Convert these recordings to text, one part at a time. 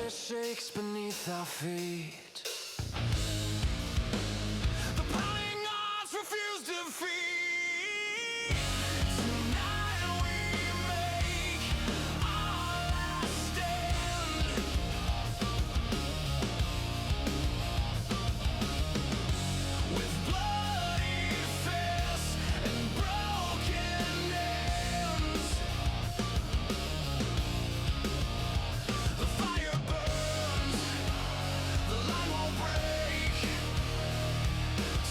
shakes beneath our feet. The piling odds refuse defeat. Tonight we make our last stand. With bloody fists and broken hands. The fire burns, the line won't break.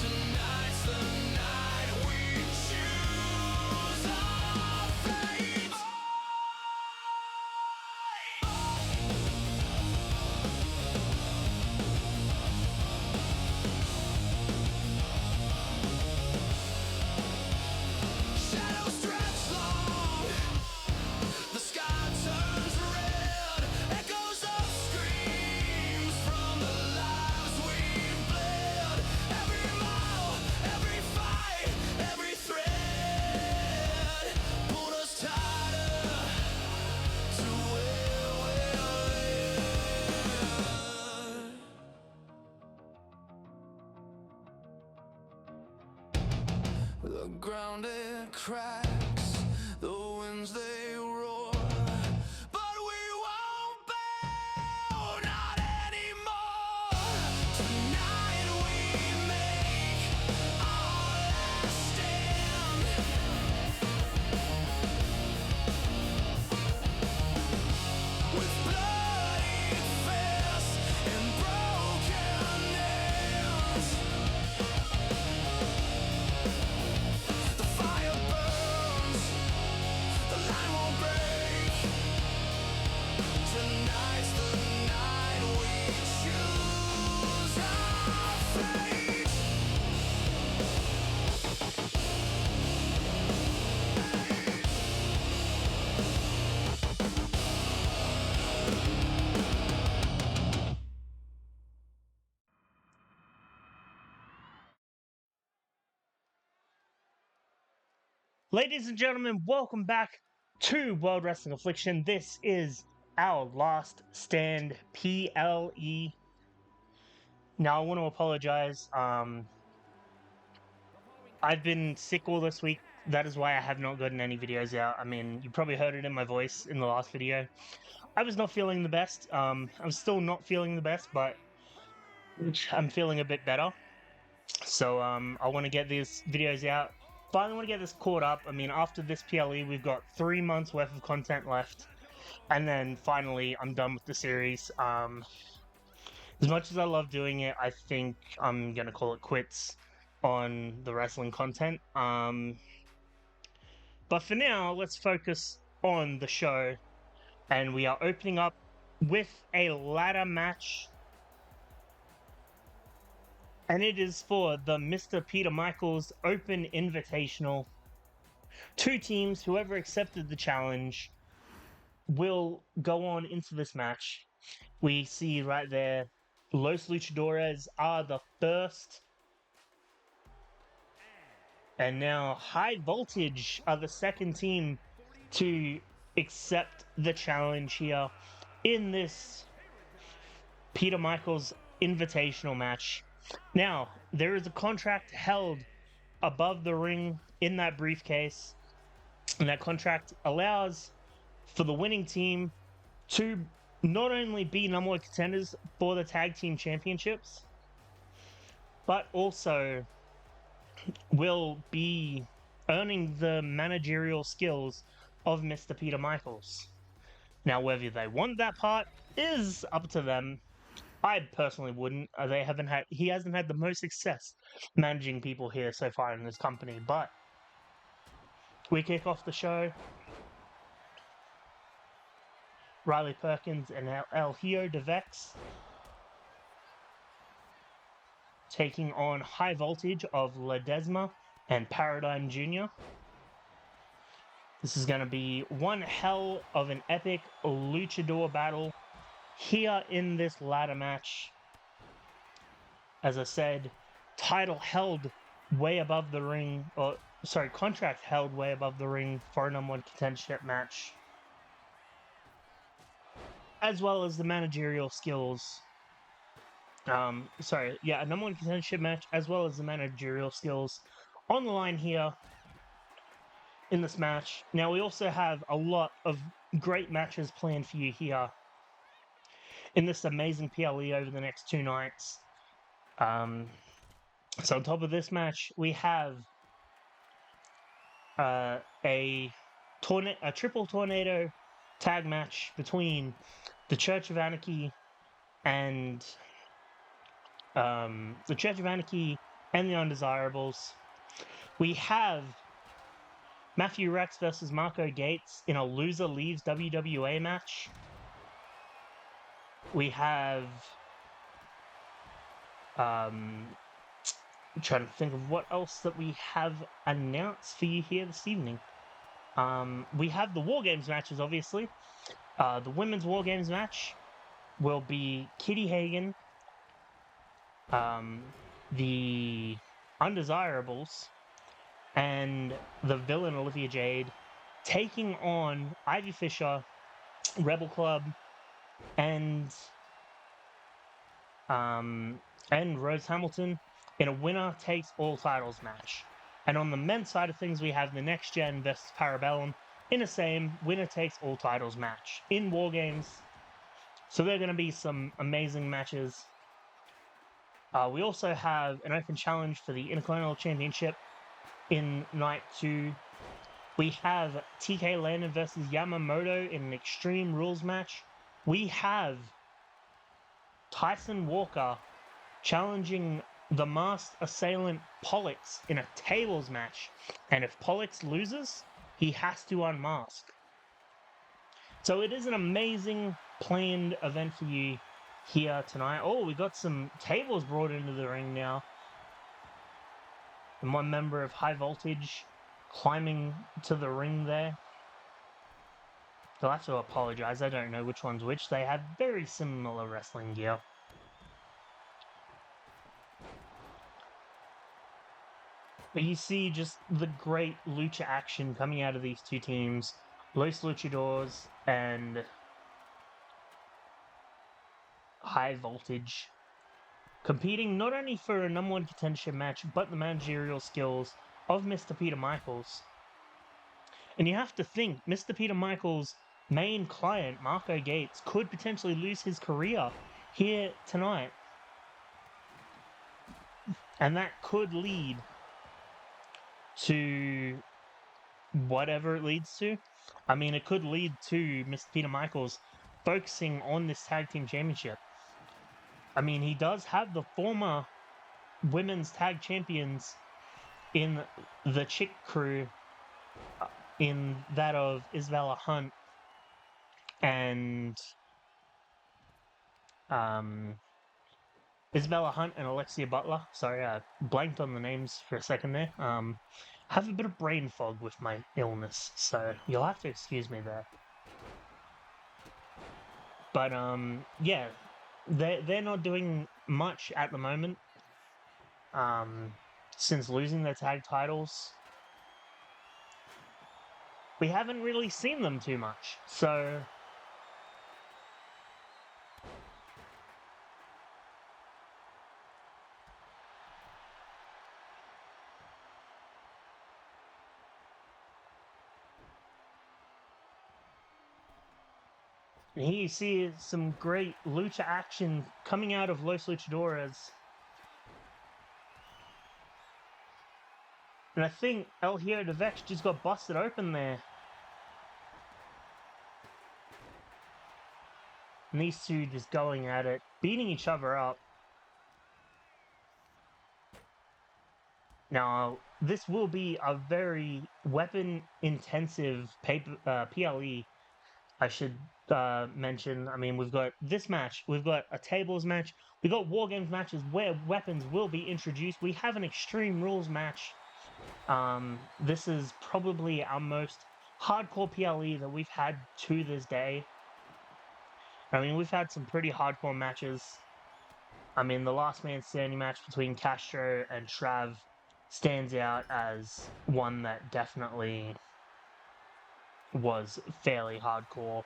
Tonight's the night we choose our fate. Shadows stretch long, the sky turns red. Echoes of screams from the lives we've bled. Every mile, every fight, every thread pulled us tighter to where we're led. The ground it cracks, the winds they roar, but we won't bow, not anymore. Tonight we make our last stand. With bloody fists and broken hands. The fire burns, the line won't break. Tonight's the night we choose our fate. Ladies and gentlemen, welcome back to World Wrestling Affliction. This is our last stand PLE. Now, I want to apologize. I've been sick all this week. That is why I have not gotten any videos out. I mean, you probably heard it in my voice in the last video. I was not feeling the best. I'm still not feeling the best, but I'm feeling a bit better. So I want to get these videos out. Finally want to get this caught up. I mean, after this PLE, we've got 3 months worth of content left. And then finally, I'm done with the series. As much as I love doing it, I think I'm going to call it quits on the wrestling content. But for now, let's focus on the show. And we are opening up with a ladder match. And it is for the Mr. Peter Michaels Open Invitational. 2 teams, whoever accepted the challenge, will go on into this match. We see right there, Los Luchadores are the first. And now High Voltage are the second team to accept the challenge here in this Peter Michaels Invitational match. Now, there is a contract held above the ring in that briefcase, and that contract allows for the winning team to not only be number 1 contenders for the tag team championships, but also will be earning the managerial skills of Mr. Peter Michaels. Now, whether they want that part is up to them. I personally wouldn't. He hasn't had the most success managing people here so far in this company, but we kick off the show. Riley Perkins and El Hijo de Vex taking on High Voltage of Ledesma and Paradigm Jr. This is going to be one hell of an epic luchador battle here in this ladder match. As I said, title held way above the ring, contract held way above the ring for a number 1 contendership match. as well as the managerial skills. Sorry, yeah, a number one contendership match as well as the managerial skills on the line here in this match. Now, we also have a lot of great matches planned for you here in this amazing PLE over the next 2 nights. So on top of this match, we have a triple tornado tag match between the Church of Anarchy and the Undesirables. We have Matthew Rex versus Marco Gates in a loser leaves WWA match. We have I'm trying to think of what else that we have announced for you here this evening. We have the War Games matches, obviously. The women's War Games match will be Kitty Hagen, the Undesirables, and the villain Olivia Jade taking on Ivy Fisher, Rebel Club, and Rose Hamilton in a winner takes all titles match. And on the men's side of things, we have the Next Gen versus Parabellum in the same winner takes all titles match in War Games. So there are going to be some amazing matches. We also have an open challenge for the Intercontinental Championship in night 2. We have TK Landon versus Yamamoto in an Extreme Rules match. We have Tyson Walker challenging the masked assailant Pollux in a tables match. And if Pollux loses, he has to unmask. So it is an amazing planned event for you here tonight. Oh, we got some tables brought into the ring now. And one member of High Voltage climbing to the ring there. I'll have to apologize, I don't know which one's which. They have very similar wrestling gear. But you see just the great lucha action coming out of these two teams. Los Luchadors and High Voltage. Competing not only for a number one contendership match, but the managerial skills of Mr. Peter Michaels. And you have to think, Mr. Peter Michaels' main client, Marco Gates, could potentially lose his career here tonight. And that could lead to whatever it leads to. I mean, it could lead to Mr. Peter Michaels focusing on this tag team championship. I mean, he does have the former women's tag champions in the Chick Crew, in that of Isabella Hunt and Alexia Butler. Sorry, I blanked on the names for a second there. Have a bit of brain fog with my illness, so you'll have to excuse me there. But yeah, they're not doing much at the moment. Since losing their tag titles, we haven't really seen them too much. So here you see some great lucha action coming out of Los Luchadores. And I think El Hijo de Vex just got busted open there. And these two just going at it, beating each other up. Now, this will be a very weapon-intensive PLE, I should mention. I mean, we've got this match, we've got a tables match, we've got War Games matches where weapons will be introduced. We have an Extreme Rules match. This is probably our most hardcore PLE that we've had to this day. I mean, we've had some pretty hardcore matches. I mean, the last man standing match between Castro and Shrav stands out as one that definitely was fairly hardcore.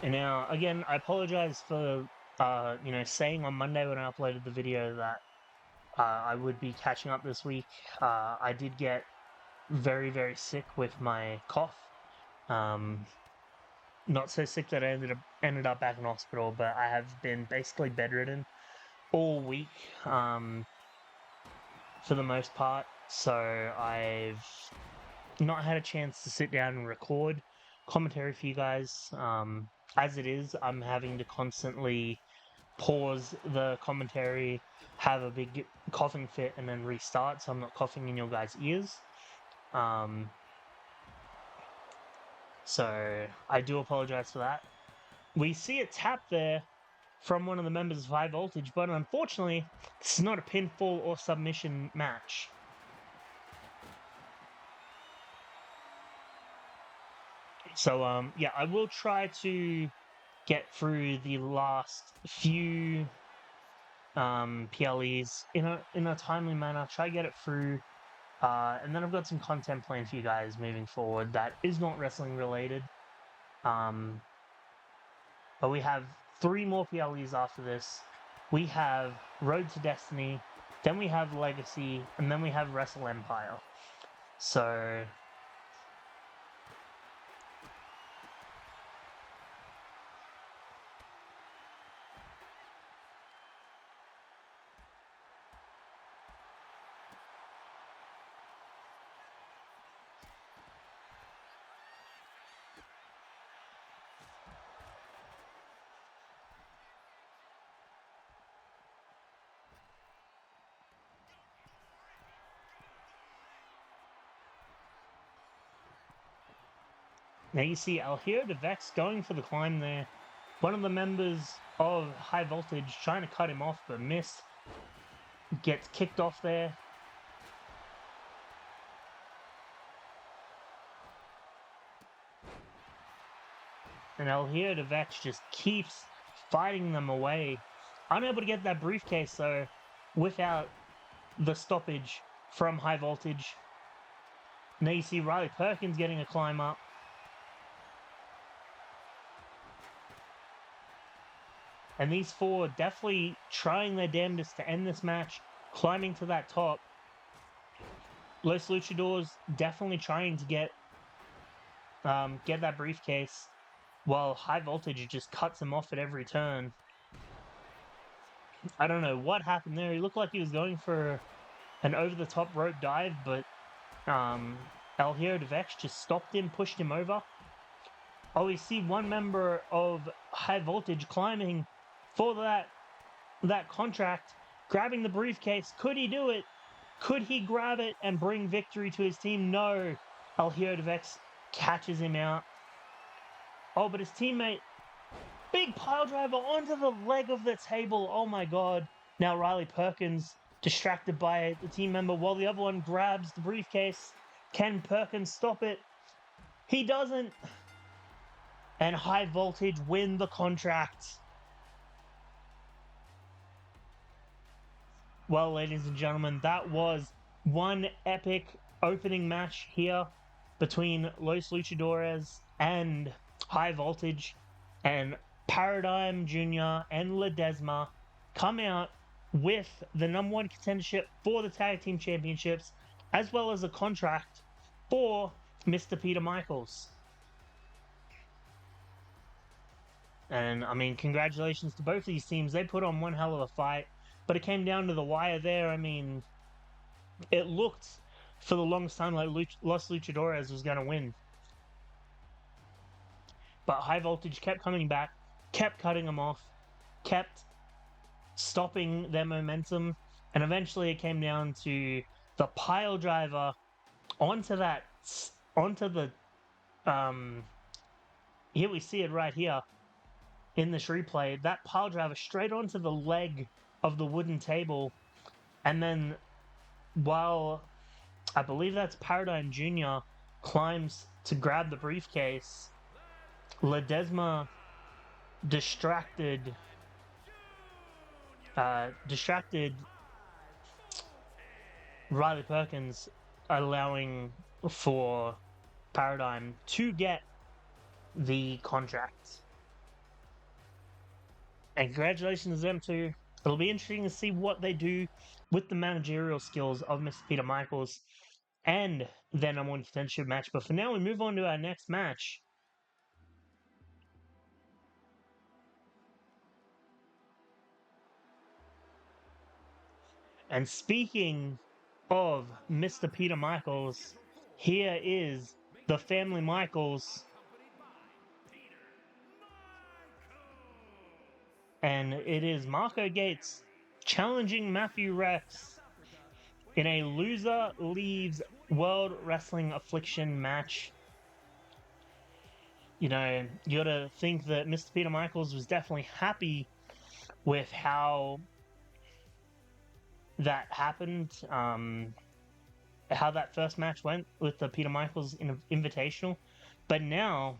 And now, again, I apologize for, saying on Monday when I uploaded the video that I would be catching up this week. I did get very, very sick with my cough. Not so sick that I ended up back in hospital, but I have been basically bedridden all week, for the most part. So I've not had a chance to sit down and record commentary for you guys. As it is, I'm having to constantly pause the commentary, have a big coughing fit, and then restart, so I'm not coughing in your guys' ears. So I do apologize for that. We see a tap there from one of the members of High Voltage, but unfortunately, this is not a pinfall or submission match. So, yeah, I will try to get through the last few PLEs in a timely manner. Try to get it through, and then I've got some content planned for you guys moving forward that is not wrestling related. But we have 3 more PLEs after this. We have Road to Destiny, then we have Legacy, and then we have Wrestle Empire. So now you see Alhiro de Vex going for the climb there. One of the members of High Voltage trying to cut him off, but missed. Gets kicked off there. And Alhiro de Vex just keeps fighting them away. Unable to get that briefcase, though, without the stoppage from High Voltage. Now you see Riley Perkins getting a climb up. And these 4 definitely trying their damnedest to end this match, climbing to that top. Los Luchadors definitely trying to get that briefcase, while High Voltage just cuts him off at every turn. I don't know what happened there. He looked like he was going for an over-the-top rope dive, but Alhiro de Vex just stopped him, pushed him over. Oh, we see one member of High Voltage climbing for that contract, grabbing the briefcase. Could he do it? Could he grab it and bring victory to his team? No. Alhiro de Vex catches him out. Oh, but his teammate, big pile driver onto the leg of the table. Oh my god. Now Riley Perkins distracted by the team member while the other one grabs the briefcase. Can Perkins stop it? He doesn't. And High Voltage win the contract. Well, ladies and gentlemen, that was one epic opening match here between Los Luchadores and High Voltage, and Paradigm Jr. and Ledesma come out with the #1 contendership for the Tag Team Championships, as well as a contract for Mr. Peter Michaels. And, I mean, congratulations to both of these teams. They put on one hell of a fight, but it came down to the wire there. I mean, it looked for the longest time like Los Luchadores was going to win. But High Voltage kept coming back, kept cutting them off, kept stopping their momentum, and eventually it came down to the pile driver onto the here we see it right here in this replay, that pile driver straight onto the leg of the wooden table, and then while I believe that's Paradigm Jr. climbs to grab the briefcase, Ledesma distracted Riley Perkins, allowing for Paradigm to get the contract. And congratulations to them too. It'll be interesting to see what they do with the managerial skills of Mr. Peter Michaels and their number one contendership match. But for now, we move on to our next match. And speaking of Mr. Peter Michaels, here is the family Michaels. And it is Marco Gates challenging Matthew Rex in a loser leaves World Wrestling Affliction match. You know, you gotta think that Mr. Peter Michaels was definitely happy with how that happened, how that first match went with the Peter Michaels Invitational. But now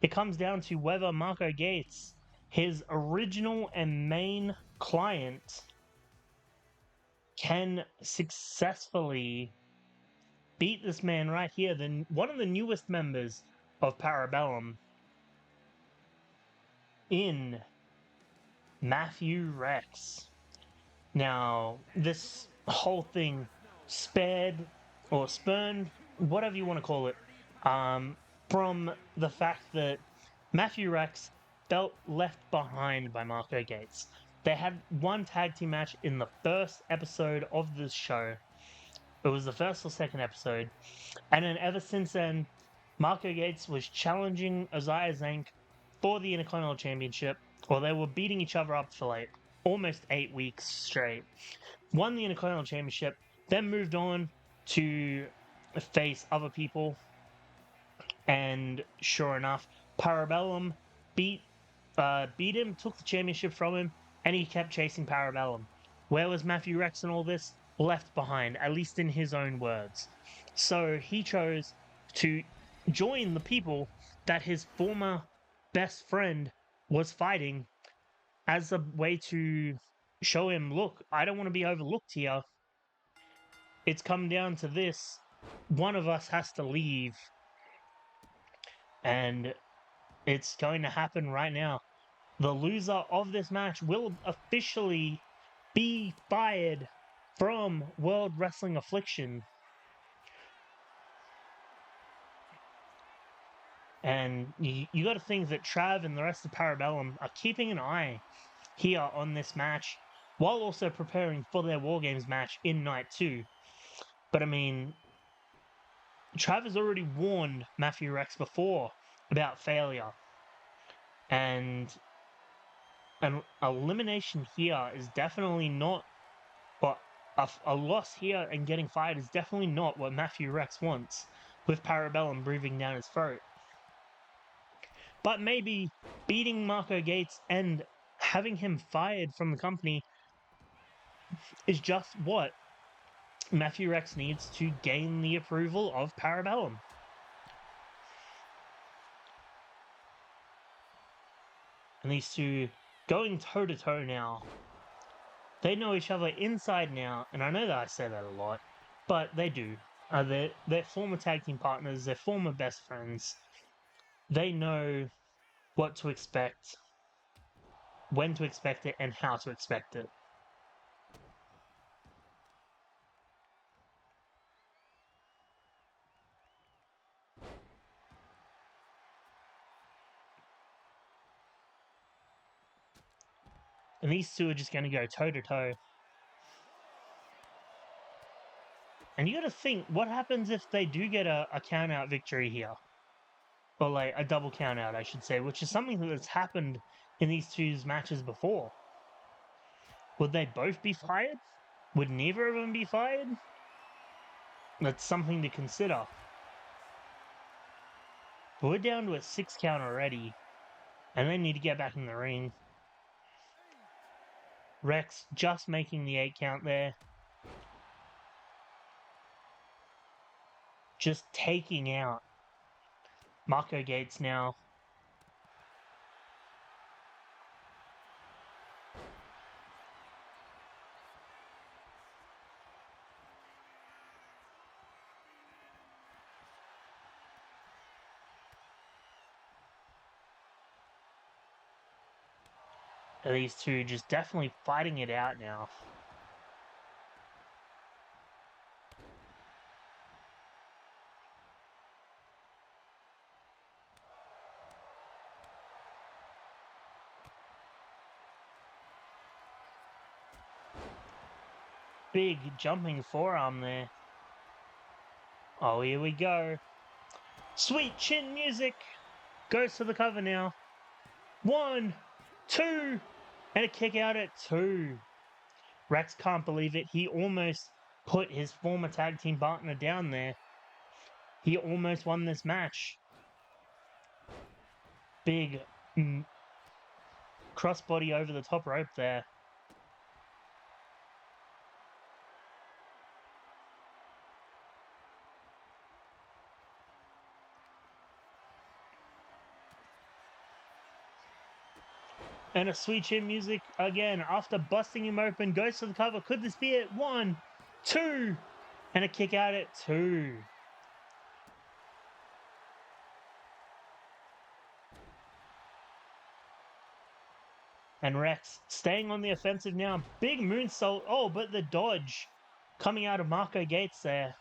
it comes down to whether Marco Gates, his original and main client, can successfully beat this man right here, one of the newest members of Parabellum, in Matthew Rex. Now, this whole thing spared or spurned, whatever you want to call it, from the fact that Matthew Rex felt left behind by Marco Gates. They had one tag team match in the first episode of this show. It was the first or second episode. And then ever since then, Marco Gates was challenging Isaiah Zank for the Intercontinental Championship, or they were beating each other up for like almost 8 weeks straight. Won the Intercontinental Championship, then moved on to face other people. And sure enough, Parabellum beat him, took the championship from him, and he kept chasing Parabellum. Where was Matthew Rex in all this? Left behind, at least in his own words. So he chose to join the people that his former best friend was fighting as a way to show him, look, I don't want to be overlooked here. It's come down to this. One of us has to leave. And it's going to happen right now. The loser of this match will officially be fired from World Wrestling Affliction. And you got to think that Trav and the rest of Parabellum are keeping an eye here on this match while also preparing for their War Games match in Night 2. But I mean, Trav has already warned Matthew Rex before about failure. And an elimination here is definitely not, but a loss here and getting fired is definitely not what Matthew Rex wants, with Parabellum breathing down his throat. But maybe beating Marco Gates and having him fired from the company is just what Matthew Rex needs to gain the approval of Parabellum. And these two going toe-to-toe now. They know each other inside now, and I know that I say that a lot, but they do. They're former tag team partners, they're former best friends. They know what to expect, when to expect it, and how to expect it. And these two are just going to go toe-to-toe. And you got to think, what happens if they do get a count-out victory here? Or like a double count-out, I should say, which is something that's happened in these two's matches before. Would they both be fired? Would neither of them be fired? That's something to consider. But we're down to a 6 count already, and they need to get back in the ring. Rex just making the 8 count there. Just taking out Marco Gates now. These two just definitely fighting it out now. Big jumping forearm there. Oh, here we go. Sweet chin music. Goes to the cover now. 1, 2, and a kick out at 2. Rex can't believe it. He almost put his former tag team partner down there. He almost won this match. Big crossbody over the top rope there. And a sweet chin music again after busting him open. Goes to the cover. Could this be it? 1, 2, and a kick out at 2. And Rex staying on the offensive now. Big moonsault. Oh, but the dodge coming out of Marco Gates there.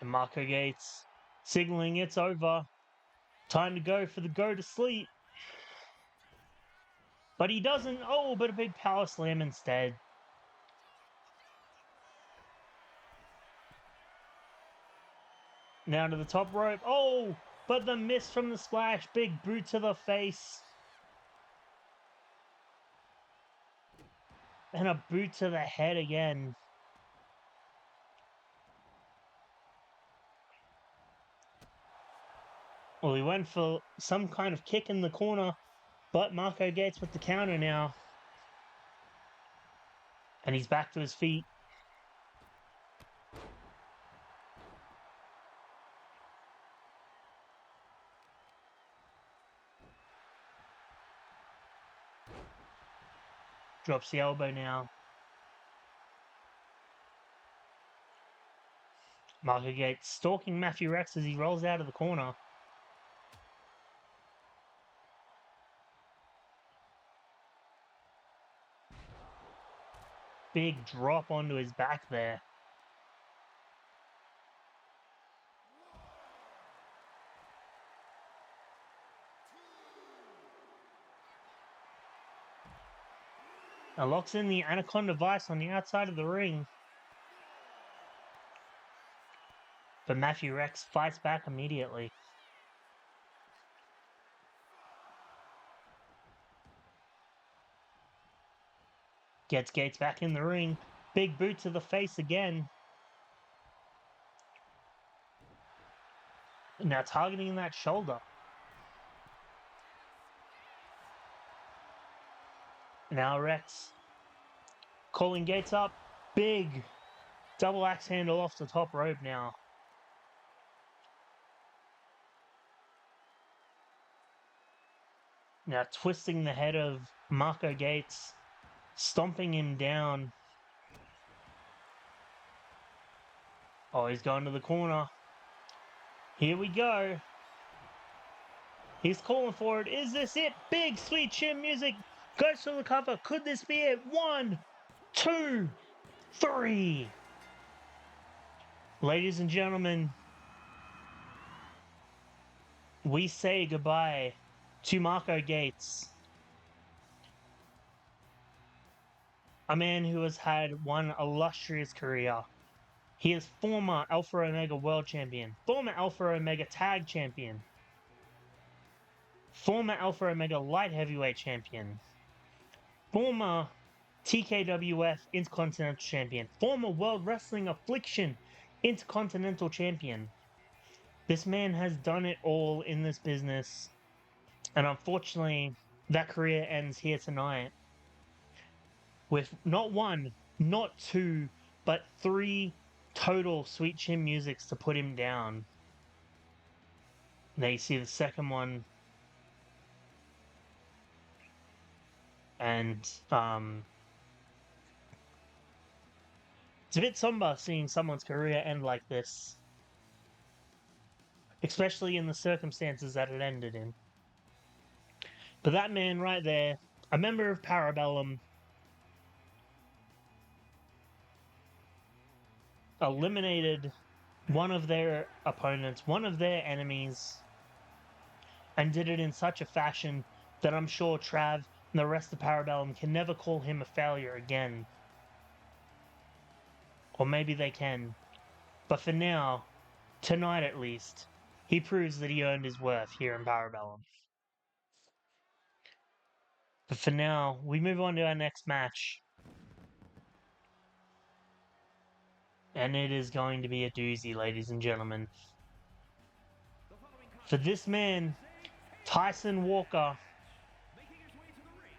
And Marco Gates signaling it's over. Time to go for the go to sleep. But he doesn't. Oh, but a big power slam instead. Now to the top rope. Oh, but the miss from the splash. Big boot to the face. And a boot to the head again. Well, he went for some kind of kick in the corner, but Marco Gates with the counter now. And he's back to his feet. Drops the elbow now. Marco Gates stalking Matthew Rex as he rolls out of the corner. Big drop onto his back there. And locks in the Anaconda Vice on the outside of the ring. But Matthew Rex fights back immediately. Gets Gates back in the ring. Big boot to the face again. Now targeting that shoulder. Now Rex calling Gates up. Big double axe handle off the top rope now. Now twisting the head of Marco Gates. Stomping him down. Oh, he's going to the corner. Here we go. He's calling for it. Is this it? Big sweet chin music. Goes to the cover. Could this be it? 1, 2, 3. Ladies and gentlemen, we say goodbye to Marco Gates. A man who has had one illustrious career. He is former Alpha Omega World Champion, former Alpha Omega Tag Champion, former Alpha Omega Light Heavyweight Champion, former TKWF Intercontinental Champion, former World Wrestling Affliction Intercontinental Champion. This man has done it all in this business, and unfortunately, that career ends here tonight with not 1, not 2, but 3 total sweet chin musics to put him down. Now you see the second one. And it's a bit somber seeing someone's career end like this. especially in the circumstances that it ended in. But that man right there, a member of Parabellum, eliminated one of their opponents, one of their enemies, and did it in such a fashion that I'm sure Trav and the rest of Parabellum can never call him a failure again. Or maybe they can. But for now, tonight at least, he proves that he earned his worth here in Parabellum. But for now, we move on to our next match. And it is going to be a doozy, ladies and gentlemen. For this man, Tyson Walker,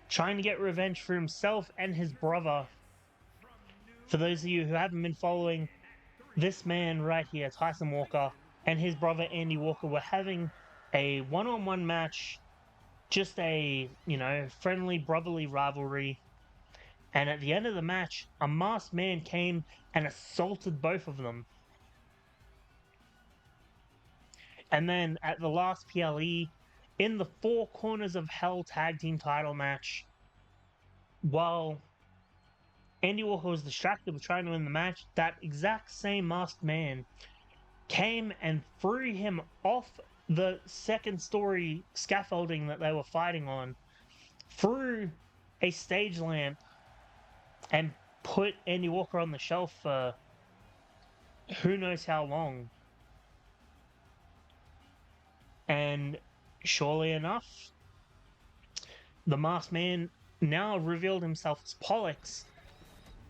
trying to get revenge for himself and his brother. For those of you who haven't been following, this man right here, Tyson Walker, and his brother Andy Walker were having a one-on-one match, just a, friendly brotherly rivalry. And at the end of the match, a masked man came and assaulted both of them. And then at the last PLE, in the Four Corners of Hell tag team title match, while Andy Walker was distracted with trying to win the match, that exact same masked man came and threw him off the second story scaffolding that they were fighting on, through a stage lamp, and put Andy Walker on the shelf for who knows how long. And surely enough, the masked man now revealed himself as Pollux,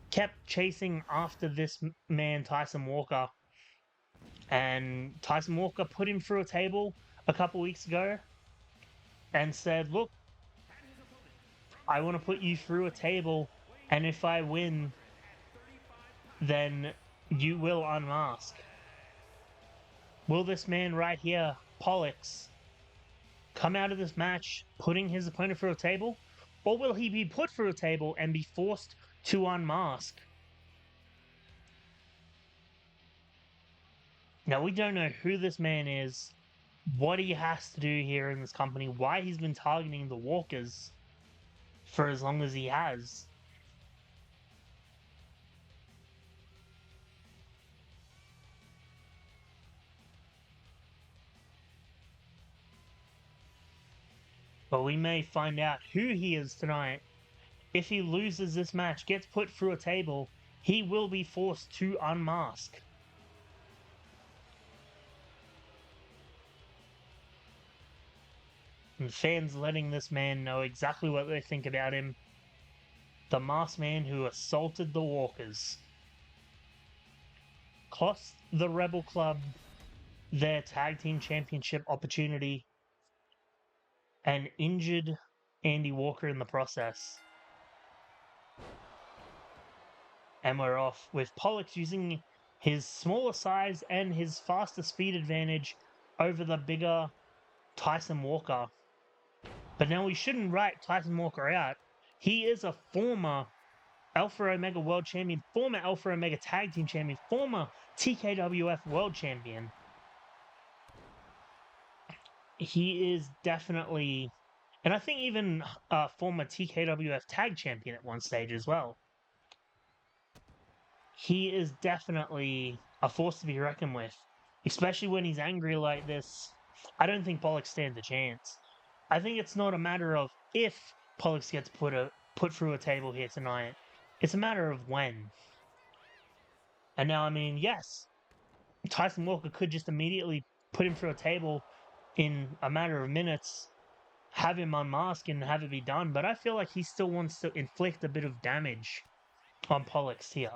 kept chasing after this man, Tyson Walker. And Tyson Walker put him through a table a couple weeks ago and said, look, I want to put you through a table, and if I win, then you will unmask. Will this man right here, Pollux, come out of this match putting his opponent through a table? Or will he be put through a table and be forced to unmask? Now, we don't know who this man is, what he has to do here in this company, why he's been targeting the Walkers for as long as he has. But we may find out who he is tonight. If he loses this match, gets put through a table, he will be forced to unmask. And fans letting this man know exactly what they think about him. The masked man who assaulted the Walkers. Cost the Rebel Club their tag team championship opportunity and injured Andy Walker in the process. And we're off with Pollux using his smaller size and his faster speed advantage over the bigger Tyson Walker. But now we shouldn't write Tyson Walker out. He is a former Alpha Omega World Champion, former Alpha Omega Tag Team Champion, former TKWF World Champion. He is definitely, and I think even a former TKWF Tag Champion at one stage as well. He is definitely a force to be reckoned with, especially when he's angry like this. I don't think Pollux stands a chance. I think it's not a matter of if Pollux gets put through a table here tonight. It's a matter of when. And now, I mean, yes, Tyson Walker could just immediately put him through a table in a matter of minutes, have him unmask and have it be done, but I feel like he still wants to inflict a bit of damage on Pollux here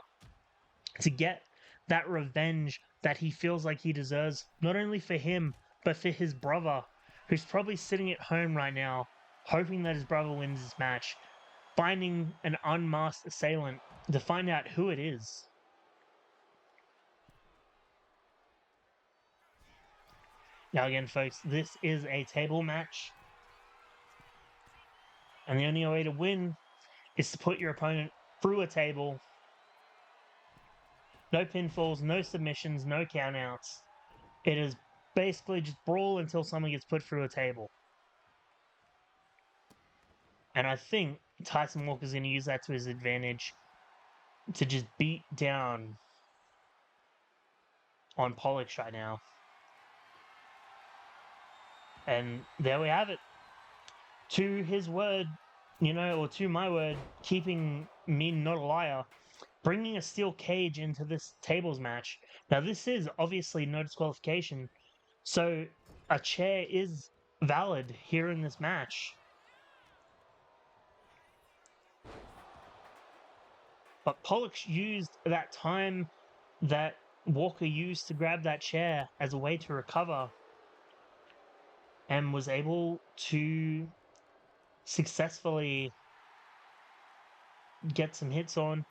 to get that revenge that he feels like he deserves, not only for him, but for his brother, who's probably sitting at home right now, hoping that his brother wins this match, finding an unmasked assailant to find out who it is. Now again, folks, this is a table match. And the only way to win is to put your opponent through a table. No pinfalls, no submissions, no countouts. It is basically just brawl until someone gets put through a table. And I think Tyson Walker's going to use that to his advantage to just beat down on Pollux right now. And there we have it. To his word, or to my word, keeping me not a liar, bringing a steel cage into this tables match. Now, this is obviously no disqualification, so a chair is valid here in this match. But Pollux used that time that Walker used to grab that chair as a way to recover and was able to successfully get some hits on.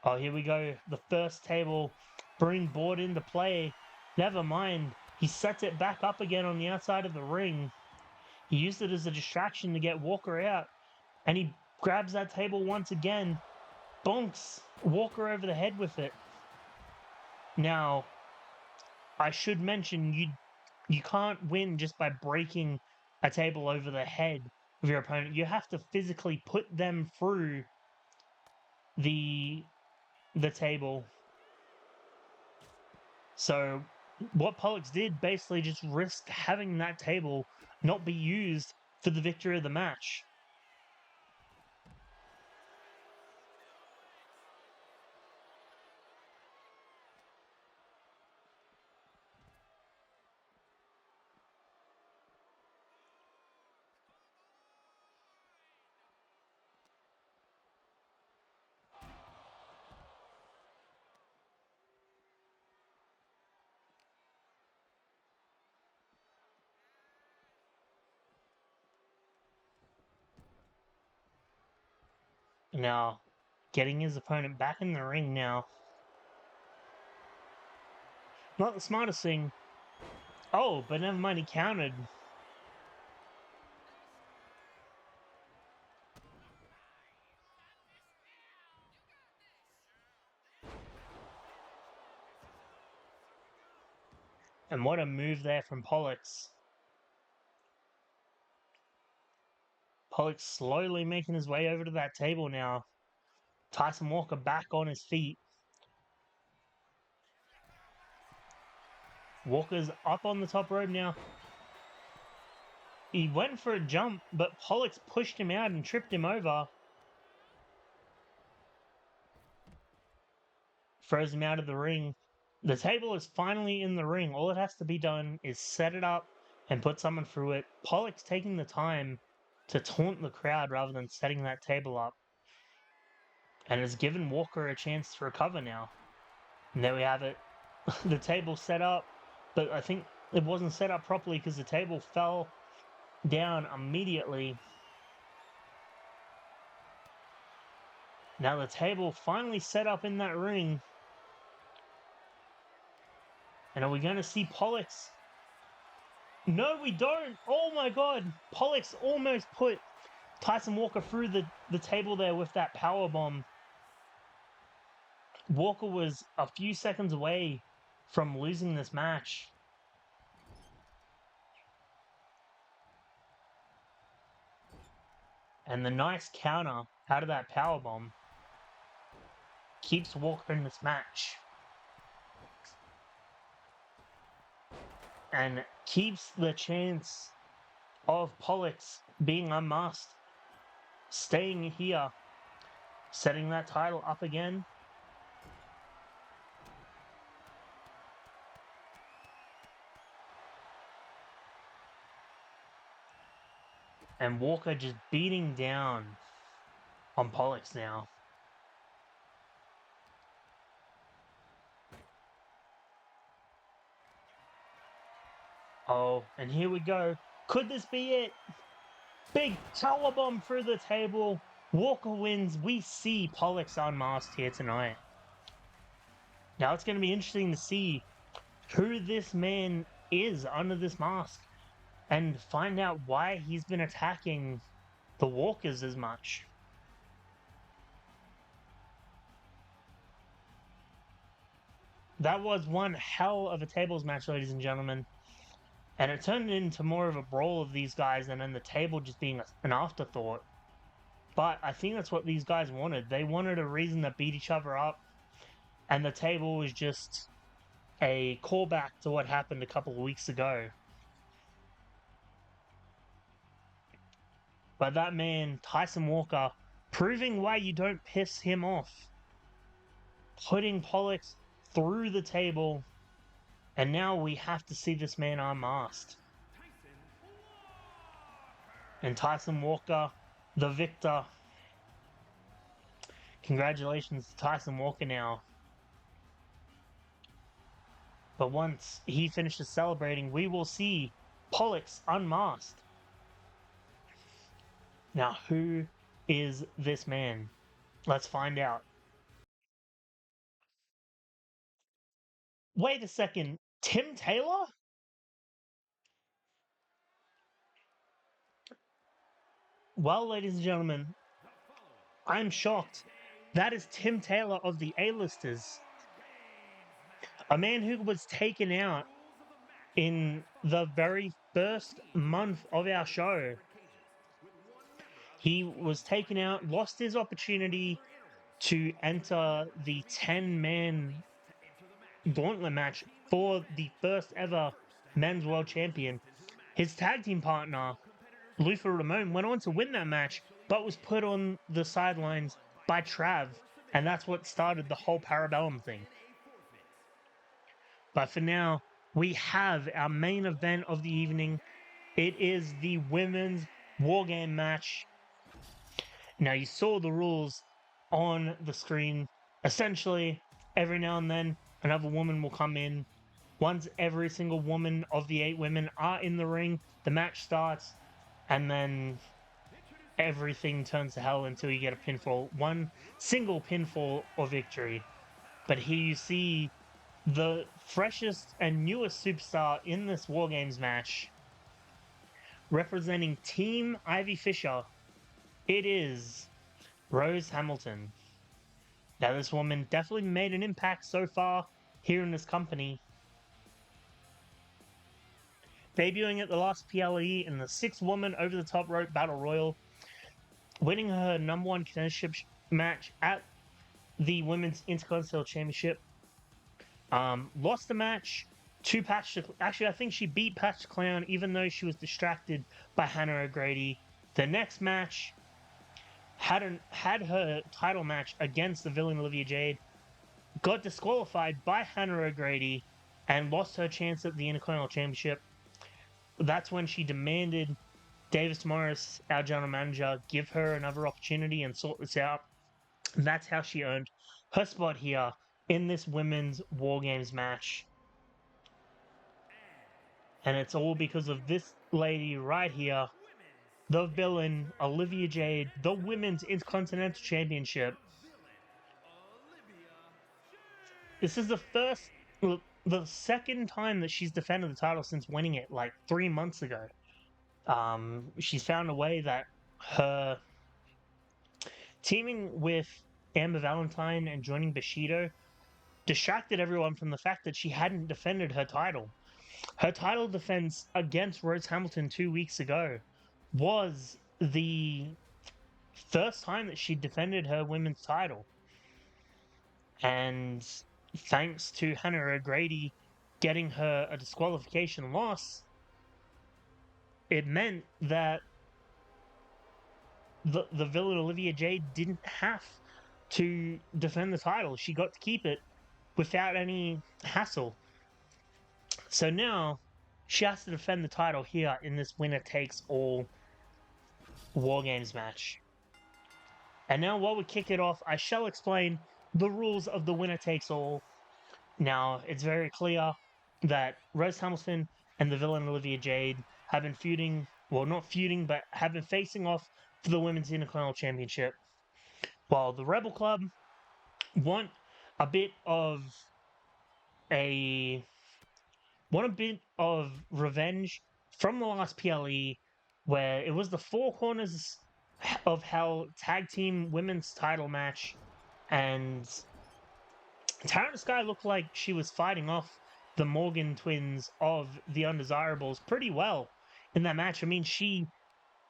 Oh, here we go. The first table, bring board into play. Never mind. He sets it back up again on the outside of the ring. He used it as a distraction to get Walker out. And he grabs that table once again. Bonks Walker over the head with it. Now, I should mention you can't win just by breaking a table over the head of your opponent. You have to physically put them through the table. So what Pollux did basically just risked having that table not be used for the victory of the match. Now, getting his opponent back in the ring now. Not the smartest thing. Oh, but never mind, he countered. And what a move there from Pollux. Pollux slowly making his way over to that table now. Tyson Walker back on his feet. Walker's up on the top rope now. He went for a jump, but Pollux pushed him out and tripped him over. Throws him out of the ring. The table is finally in the ring. All it has to be done is set it up and put someone through it. Pollux taking the time to taunt the crowd rather than setting that table up. And has given Walker a chance to recover now. And there we have it. The table set up, but I think it wasn't set up properly because the table fell down immediately. Now the table finally set up in that ring. And are we going to see Pollux? No, we don't. Oh my god. Pollux almost put Tyson Walker through the table there with that powerbomb. Walker was a few seconds away from losing this match. And the nice counter out of that powerbomb keeps Walker in this match. And keeps the chance of Pollux being unmasked, staying here, setting that title up again. And Walker just beating down on Pollux now. Oh, and here we go. Could this be it? Big tower bomb through the table. Walker wins. We see Pollux unmasked here tonight. Now it's going to be interesting to see who this man is under this mask and find out why he's been attacking the Walkers as much. That was one hell of a tables match, ladies and gentlemen. And it turned into more of a brawl of these guys and then the table just being an afterthought. But I think that's what these guys wanted. They wanted a reason to beat each other up, and the table was just a callback to what happened a couple of weeks ago. But that man, Tyson Walker, proving why you don't piss him off, putting Pollock through the table, and now we have to see this man unmasked. And Tyson Walker, the victor. Congratulations to Tyson Walker now. But once he finishes celebrating, we will see Pollux unmasked. Now, who is this man? Let's find out. Wait a second. Tim Taylor? Well, ladies and gentlemen, I'm shocked. That is Tim Taylor of the A-listers. A man who was taken out in the very first month of our show. He was taken out, lost his opportunity to enter the 10-man gauntlet match for the first ever men's world champion. His tag team partner, Luther Ramon, went on to win that match, but was put on the sidelines by Trav, and that's what started the whole Parabellum thing. But for now, we have our main event of the evening. It is the women's war game match. Now, you saw the rules on the screen. Essentially, every now and then, another woman will come in. Once every single woman of the 8 women are in the ring, the match starts, and then everything turns to hell until you get a pinfall. One single pinfall or victory. But here you see the freshest and newest superstar in this War Games match, representing Team Ivy Fisher. It is Rose Hamilton. Now, this woman definitely made an impact so far here in this company. Debuting at the last PLE in the 6-woman over-the-top rope battle royal, winning her number 1 contendership match at the Women's Intercontinental Championship. Lost the match to Patch. Actually, I think she beat Patch Clown, even though she was distracted by Hannah O'Grady. The next match had her title match against the villain Olivia Jade, got disqualified by Hannah O'Grady, and lost her chance at the Intercontinental Championship. That's when she demanded Davis Morris, our general manager, give her another opportunity and sort this out. That's how she earned her spot here in this women's War Games match. And it's all because of this lady right here, the villain, Olivia Jade, the Women's Intercontinental Championship. This is the second time that she's defended the title since winning it like 3 months ago. She's found a way that her teaming with Amber Valentine and joining Bushido distracted everyone from the fact that she hadn't defended her title. Her title defense against Rose Hamilton 2 weeks ago was the first time that she defended her women's title. And thanks to Hannah O'Grady getting her a disqualification loss, it meant that the villain Olivia Jade didn't have to defend the title. She got to keep it without any hassle. So now she has to defend the title here in this winner-takes-all War Games match. And now while we kick it off, I shall explain the rules of the winner-takes-all. Now, it's very clear that Rose Hamilton and the villain Olivia Jade have been feuding, well, not feuding, but have been facing off for the Women's Intercontinental Championship, while the Rebel Club want a bit of revenge from the last PLE, where it was the Four Corners of Hell Tag Team Women's Title match, and Tara Sky looked like she was fighting off the Morgan twins of the Undesirables pretty well in that match. I mean, she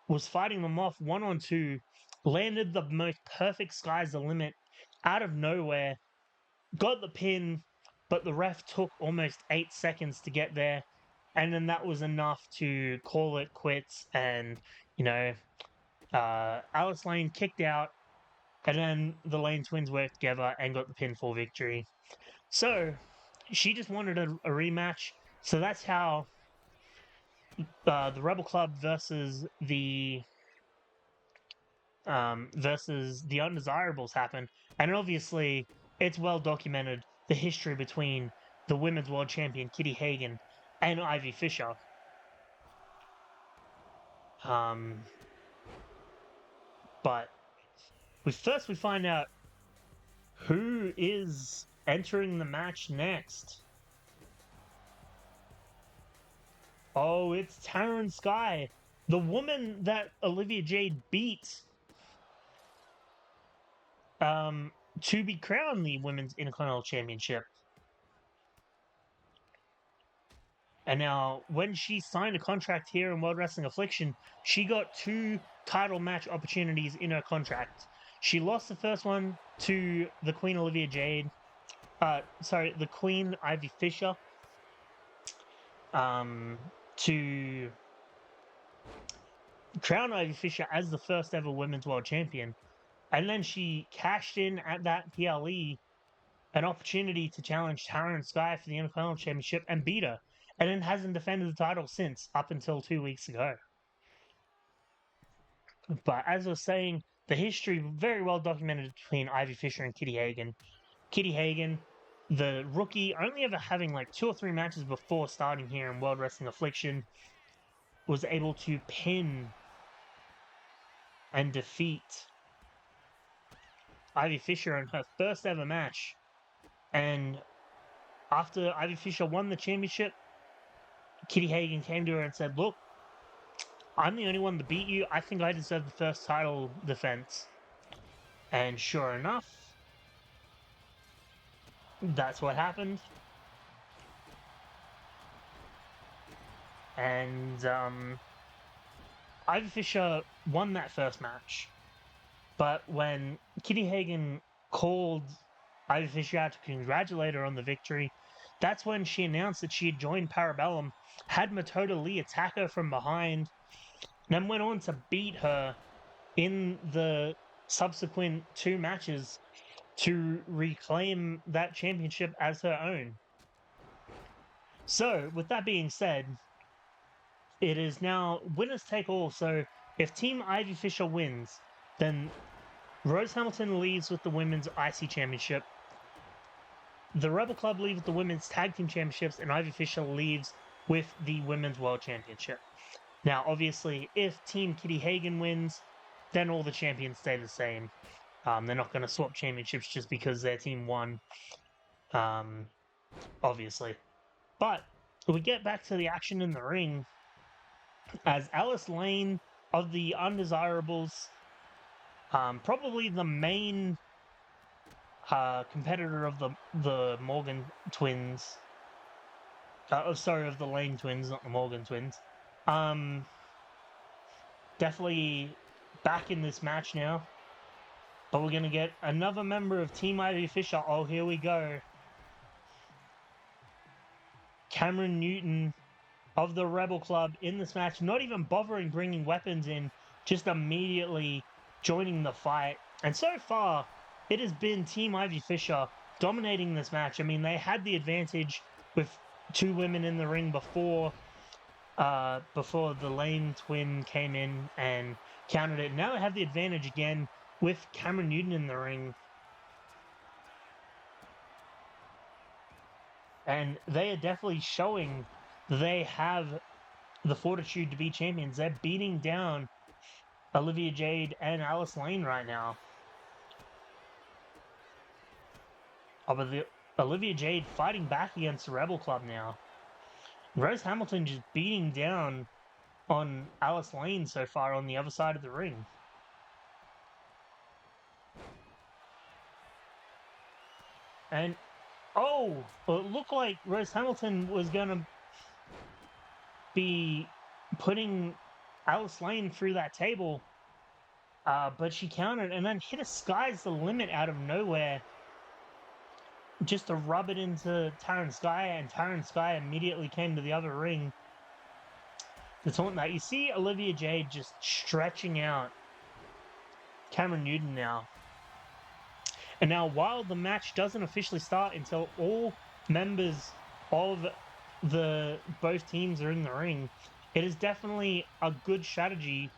was fighting them off 1-on-2, landed the most perfect sky's the limit out of nowhere, got the pin, but the ref took almost 8 seconds to get there. And then that was enough to call it quits. And, you know, Alice Lane kicked out. And then the Lane twins worked together and got the pinfall victory. So she just wanted a rematch. So that's how the Rebel Club versus the Undesirables happened. And obviously, it's well documented the history between the Women's World Champion Kitty Hagan and Ivy Fisher. But we find out who is entering the match next. Oh, it's Taryn Sky, the woman that Olivia Jade beat to be crowned the Women's Intercontinental Championship. And now, when she signed a contract here in World Wrestling Affliction, she got 2 title match opportunities in her contract. She lost the first one to the Queen Olivia Jade. The Queen Ivy Fisher. To crown Ivy Fisher as the first ever Women's World Champion. And then she cashed in at that PLE an opportunity to challenge Taryn Sky for the Intercontinental Championship and beat her. And then hasn't defended the title since, up until 2 weeks ago. But as I was saying, the history very well documented between Ivy Fisher and Kitty Hagan. Kitty Hagan, the rookie, only ever having like 2 or 3 matches before starting here in World Wrestling Affliction, was able to pin and defeat Ivy Fisher in her first ever match. And after Ivy Fisher won the championship, Kitty Hagan came to her and said, "Look, I'm the only one to beat you. I think I deserve the first title defense." And sure enough, that's what happened. And Ivy Fisher won that first match. But when Kitty Hagan called Ivy Fisher out to congratulate her on the victory, that's when she announced that she had joined Parabellum, had Matoda Lee attack her from behind, then went on to beat her in the subsequent 2 matches to reclaim that championship as her own. So, with that being said, it is now winners take all. So, if Team Ivy Fisher wins, then Rose Hamilton leaves with the Women's IC Championship. The Rebel Club leaves with the Women's Tag Team Championships, and Ivy Fisher leaves with the Women's World Championship. Now, obviously, if Team Kitty Hagan wins, then all the champions stay the same. They're not going to swap championships just because their team won, obviously. But we get back to the action in the ring as Alice Lane of the Undesirables, probably the main competitor of the Morgan twins. Of the Lane twins, not the Morgan twins. Definitely back in this match now. But we're going to get another member of Team Ivy Fisher. Oh, here we go. Cameron Newton of the Rebel Club in this match. Not even bothering bringing weapons in. Just immediately joining the fight. And so far, it has been Team Ivy Fisher dominating this match. I mean, they had the advantage with 2 women in the ring before the Lane twin came in and countered it. Now they have the advantage again with Cameron Newton in the ring. And they are definitely showing they have the fortitude to be champions. They're beating down Olivia Jade and Alice Lane right now. Oh, but Olivia Jade fighting back against the Rebel Club now. Rose Hamilton just beating down on Alice Lane so far on the other side of the ring. And Oh, well, it looked like Rose Hamilton was going to be putting Alice Lane through that table, but she countered and then hit a sky's the limit out of nowhere just to rub it into Taryn Sky, and Taryn Sky immediately came to the other ring to taunt that. You see Olivia Jade just stretching out Cameron Newton now. And now, while the match doesn't officially start until all members of both teams are in the ring, it is definitely a good strategy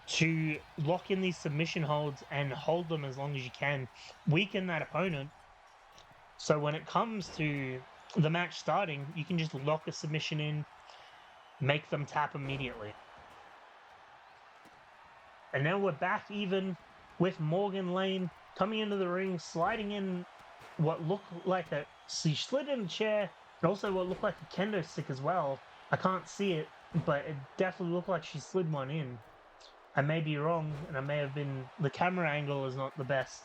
to lock in these submission holds and hold them as long as you can. Weaken that opponent. So when it comes to the match starting, you can just lock a submission in, make them tap immediately. And now we're back even with Morgan Lane coming into the ring, sliding in what looked like she slid in a chair, and also what looked like a kendo stick as well. I can't see it, but it definitely looked like she slid one in. I may be wrong, and I may have been... The camera angle is not the best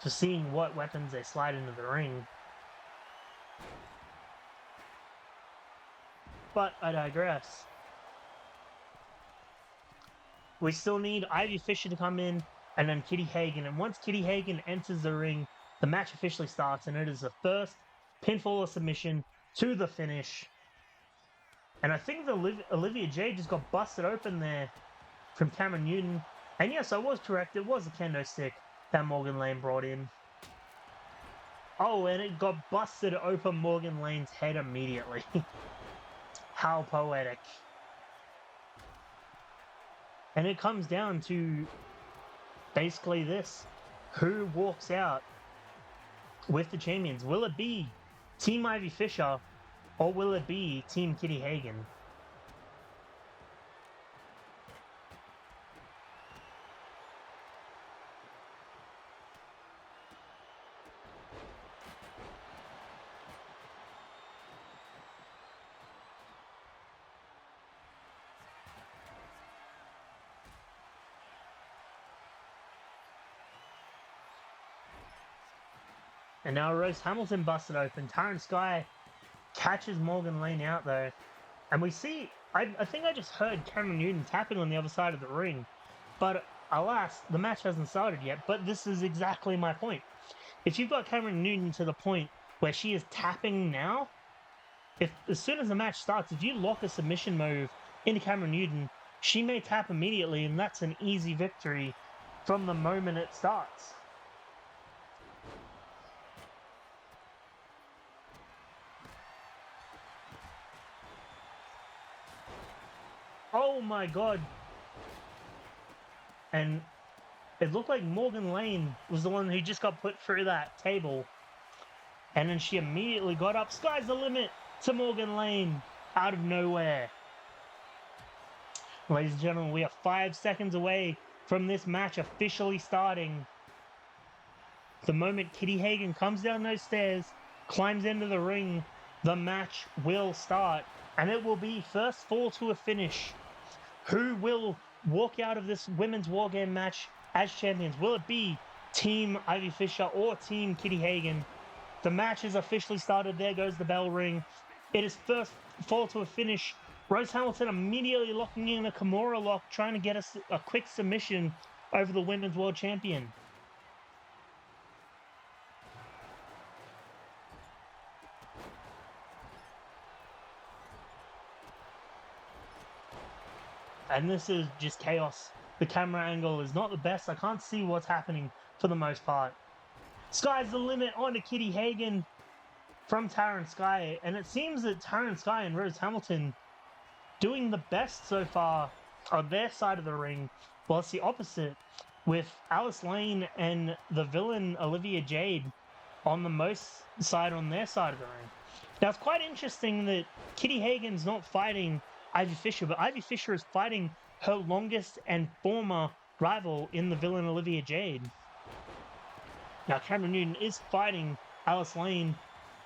for seeing what weapons they slide into the ring. But I digress. We still need Ivy Fisher to come in, and then Kitty Hagan. And once Kitty Hagan enters the ring, the match officially starts, and it is the first pinfall or submission to the finish. And I think Olivia Jade just got busted open there from Cameron Newton. And yes, I was correct. It was a kendo stick that Morgan Lane brought in. Oh, and it got busted open Morgan Lane's head immediately. How poetic. And it comes down to basically this. Who walks out with the champions? Will it be Team Ivy Fisher or will it be Team Kitty Hagan? And now Rose Hamilton busted open. Taryn Sky catches Morgan Lane out though. And we see, I think I just heard Cameron Newton tapping on the other side of the ring. But alas, the match hasn't started yet. But this is exactly my point. If you've got Cameron Newton to the point where she is tapping now, as soon as the match starts, if you lock a submission move into Cameron Newton, she may tap immediately, and that's an easy victory from the moment it starts. Oh my god. And it looked like Morgan Lane was the one who just got put through that table. And then she immediately got up. Sky's the limit to Morgan Lane out of nowhere. Ladies and gentlemen, we are 5 seconds away from this match officially starting. The moment Kitty Hagan comes down those stairs, climbs into the ring, the match will start. And it will be first fall to a finish. Who will walk out of this women's war game match as champions? Will it be Team Ivy Fisher or Team Kitty Hagan? The match is officially started. There goes the bell ring. It is first fall to a finish. Rose Hamilton immediately locking in a Kimura lock, trying to get a quick submission over the women's world champion. And this is just chaos. The camera angle is not the best. I can't see what's happening for the most part. Sky's the limit onto Kitty Hagan from Taryn Sky. And it seems that Taryn Sky and Rose Hamilton doing the best so far on their side of the ring. While it's the opposite with Alice Lane and the villain Olivia Jade on the most side on their side of the ring. Now it's quite interesting that Kitty Hagan's not fighting Ivy Fisher, but Ivy Fisher is fighting her longest and former rival in the villain Olivia Jade. Now Cameron Newton is fighting Alice Lane,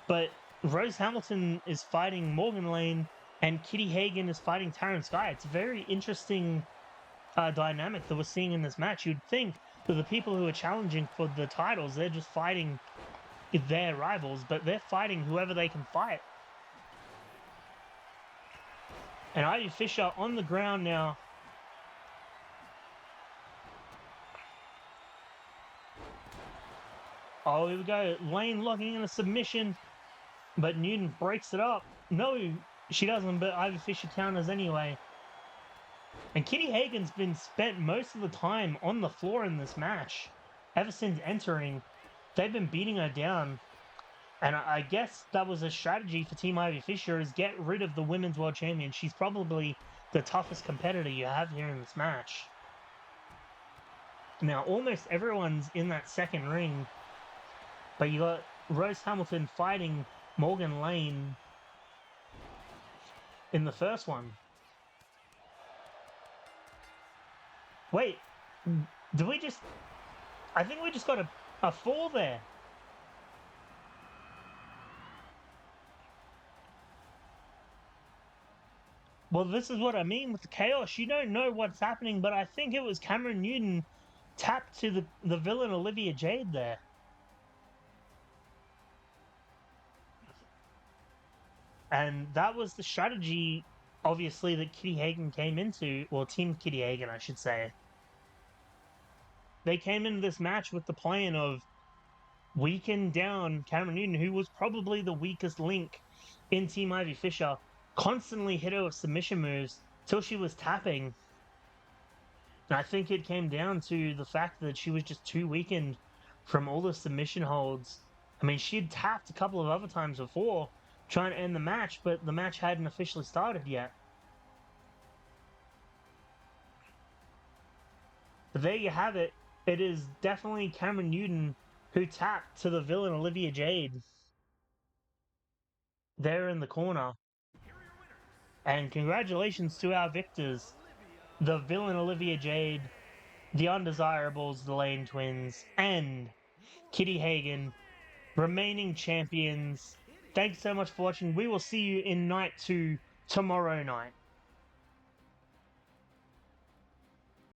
but Rose Hamilton is fighting Morgan Lane, and Kitty Hagan is fighting Taryn Sky. It's a very interesting dynamic that we're seeing in this match. You'd think that the people who are challenging for the titles, they're just fighting their rivals, but they're fighting whoever they can fight. And Ivy Fisher on the ground now. Oh, here we go. Lane locking in a submission, but Newton breaks it up. No, she doesn't, but Ivy Fisher counters anyway. And Kitty Hagen's been spent most of the time on the floor in this match. Ever since entering, they've been beating her down. And I guess that was a strategy for Team Ivy Fisher, is get rid of the Women's World Champion. She's probably the toughest competitor you have here in this match. Now, almost everyone's in that second ring, but you got Rose Hamilton fighting Morgan Lane in the first one. Wait, did we just... I think we just got a fall there. Well, this is what I mean with the chaos. You don't know what's happening, but I think it was Cameron Newton tapped to the villain Olivia Jade there. And that was the strategy, obviously, that Kitty Hagen came into, well, Team Kitty Hagen, I should say. They came into this match with the plan of weaken down Cameron Newton, who was probably the weakest link in Team Ivy Fisher, constantly hit her with submission moves till she was tapping. And I think it came down to the fact that she was just too weakened from all the submission holds. I mean, she'd tapped a couple of other times before trying to end the match, but the match hadn't officially started yet. But there you have it. It is definitely Cameron Newton who tapped to the villain Olivia Jade there in the corner. And congratulations to our victors, the villain Olivia Jade, the undesirables, the Lane Twins, and Kitty Hagen, remaining champions. Thanks so much for watching. We will see you in night 2 tomorrow night.